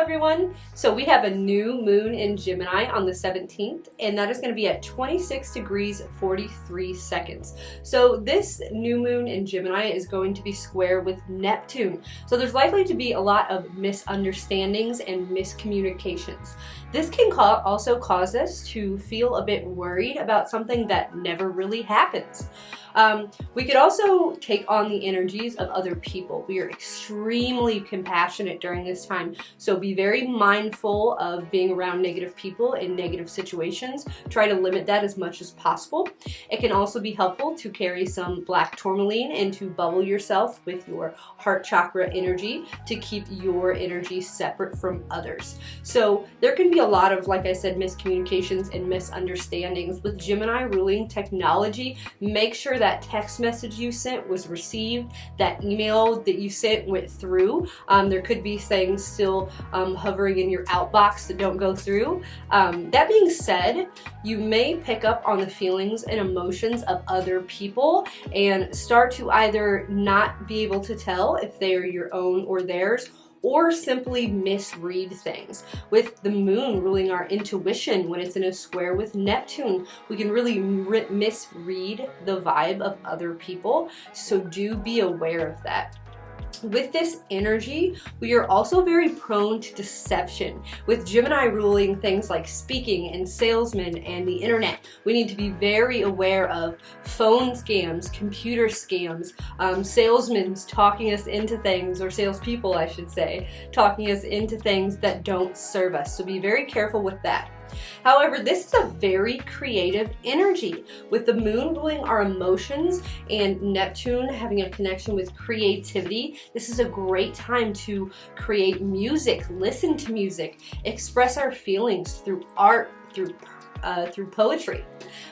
everyone. So we have a new moon in Gemini on the 17th, and that is going to be at 26 degrees 43 seconds. So this new moon in Gemini is going to be square with Neptune. So there's likely to be a lot of misunderstandings and miscommunications. This can also cause us to feel a bit worried about something that never really happens. We could also take on the energies of other people. We are extremely compassionate during this time, so be very mindful of being around negative people in negative situations. Try to limit that as much as possible. It can also be helpful to carry some black tourmaline and to bubble yourself with your heart chakra energy to keep your energy separate from others. So there can be a lot of, like I said, miscommunications and misunderstandings. With Gemini ruling technology, make sure that text message you sent was received, that email that you sent went through. There could be things still hovering in your outbox that don't go through. That being said, you may pick up on the feelings and emotions of other people and start to either not be able to tell if they are your own or theirs, or simply misread things. With the moon ruling our intuition, when it's in a square with Neptune, we can really misread the vibe of other people, so do be aware of that. With this energy, we are also very prone to deception. With Gemini ruling things like speaking and salesmen and the internet, we need to be very aware of phone scams, computer scams, salesmen talking us into things, or salespeople, I should say, talking us into things that don't serve us. So be very careful with that. However, this is a very creative energy. With the moon ruling our emotions and Neptune having a connection with creativity, this is a great time to create music, listen to music, express our feelings through art, through poetry.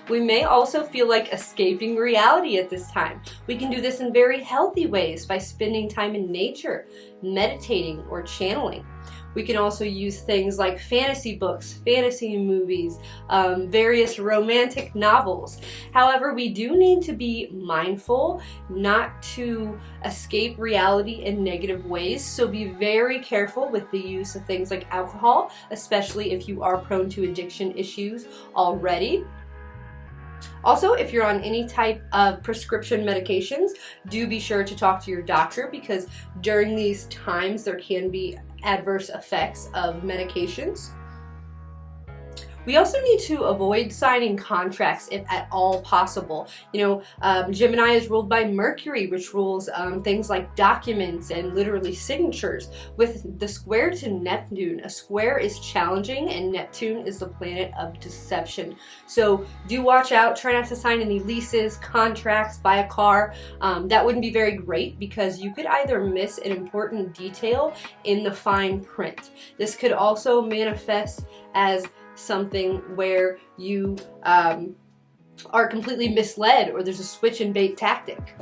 We may also feel like escaping reality at this time. We can do this in very healthy ways by spending time in nature, meditating, or channeling. We can also use things like fantasy books, fantasy movies, various romantic novels. However, we do need to be mindful not to escape reality in negative ways, so be very careful with the use of things like alcohol, especially if you are prone to addiction issues already. Also, if you're on any type of prescription medications, do be sure to talk to your doctor, because during these times there can be adverse effects of medications. We also need to avoid signing contracts if at all possible. Gemini is ruled by Mercury, which rules things like documents and literally signatures. With the square to Neptune, a square is challenging and Neptune is the planet of deception. So do watch out, try not to sign any leases, contracts, buy a car. That wouldn't be very great, because you could either miss an important detail in the fine print. This could also manifest as something where you are completely misled, or there's a switch and bait tactic.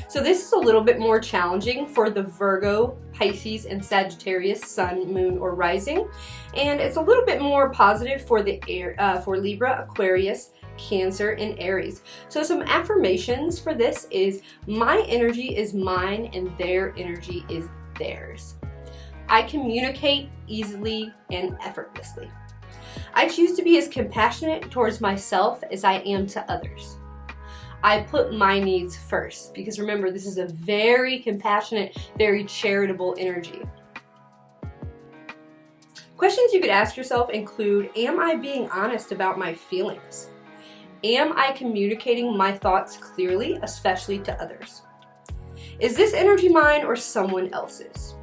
So this is a little bit more challenging for the Virgo, Pisces, and Sagittarius sun, moon, or rising, and it's a little bit more positive for the for Libra, Aquarius, Cancer, and Aries. So some affirmations for this is: my energy is mine and their energy is theirs. I communicate easily and effortlessly. I choose to be as compassionate towards myself as I am to others. I put my needs first, because remember, this is a very compassionate, very charitable energy. Questions you could ask yourself include: am I being honest about my feelings? Am I communicating my thoughts clearly, especially to others? Is this energy mine or someone else's?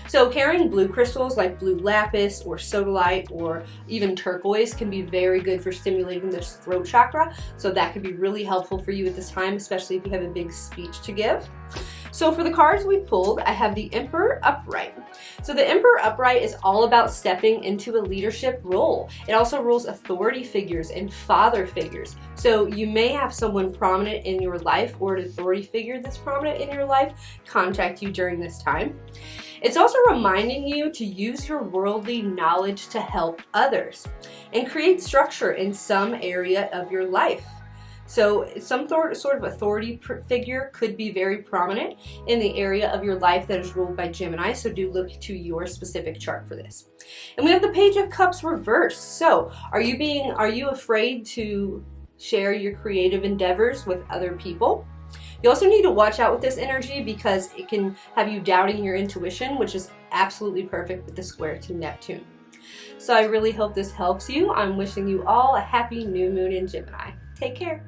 So carrying blue crystals like blue lapis or sodalite or even turquoise can be very good for stimulating the throat chakra. So that could be really helpful for you at this time, especially if you have a big speech to give. So for the cards we pulled, I have the Emperor Upright. So the Emperor Upright is all about stepping into a leadership role. It also rules authority figures and father figures. So you may have someone prominent in your life, or an authority figure that's prominent in your life, contact you during this time. It's also reminding you to use your worldly knowledge to help others and create structure in some area of your life. So some sort of authority figure could be very prominent in the area of your life that is ruled by Gemini, so do look to your specific chart for this. And we have the Page of Cups reversed. So are you afraid to share your creative endeavors with other people? You also need to watch out with this energy because it can have you doubting your intuition, which is absolutely perfect with the square to Neptune. So I really hope this helps you. I'm wishing you all a happy new moon in Gemini. Take care.